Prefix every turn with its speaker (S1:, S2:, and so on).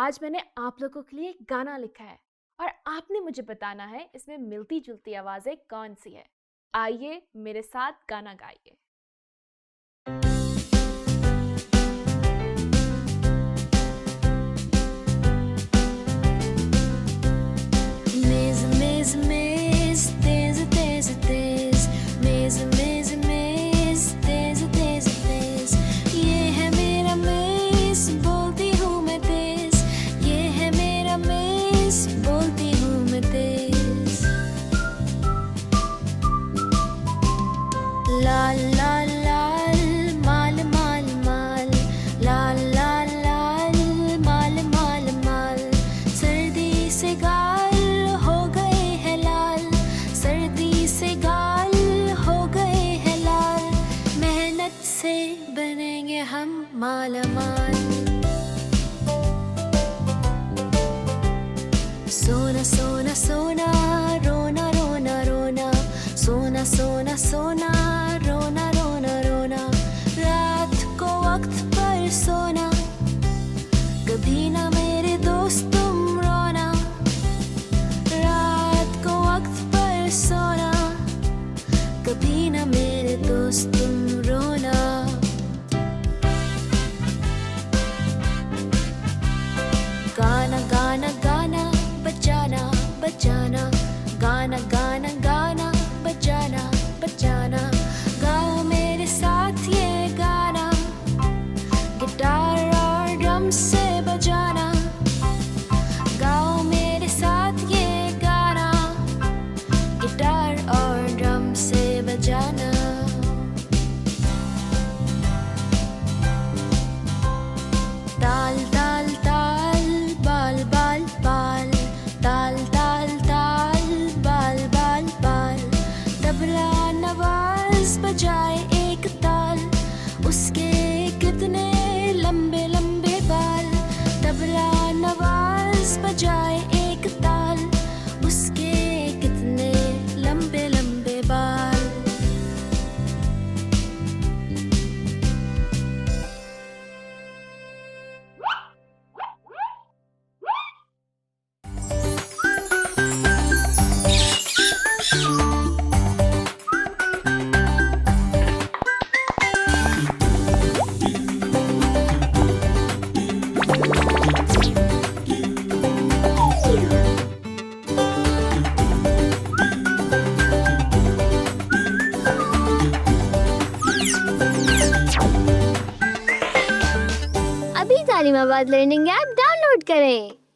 S1: आज मैंने आप लोगों के लिए एक गाना लिखा है और आपने मुझे बताना है इसमें मिलती जुलती आवाजें कौन सी है। आइए मेरे साथ गाना गाइए।
S2: मेज़ मेज़ मेज़ तेज़ तेज़ तेज़ मेज़ मेज़ मेज़ तेज़ तेज़ तेज़ ये है मेरा मेज़ बोलती हूँ मैं तेज़ ये है मेरा मेज़ बोलती हूँ मैं तेज़ लाल लाल लाल माल माल माल लाल लाल लाल माल माल माल सर्दी से गाल हो गए हैं लाल सर्दी से गाल हो गए हैं लाल मेहनत से बनेंगे हम माला माल सोना सोना सोना रोना रोना रोना सोना सोना सोना रोना रोना रोना रात को वक्त पर सोना कभी ना मेरे दोस्त तुम रोना रात को वक्त पर सोना कभी ना मेरे दोस्त तुम रोना गाना गाना गाना बजाना बजाना गाना गाना गाना बजाना बजाना गाओ मेरे साथ ये गाना गिटार और ड्रम से बजाना गाओ मेरे साथ ये गाना गिटार और ड्रम से बजाना ताल ताल ताल बाल बाल बाल ताल ताल ताल बाल बाल बाल तबला नवाज बजाए एक ताल उसके कितने लंबे लंबे बाल तबला नवाज बजाए एक ताल उसके कितने लंबे लंबे बाल
S3: अभी तालीमाबाद लर्निंग ऐप डाउनलोड करें।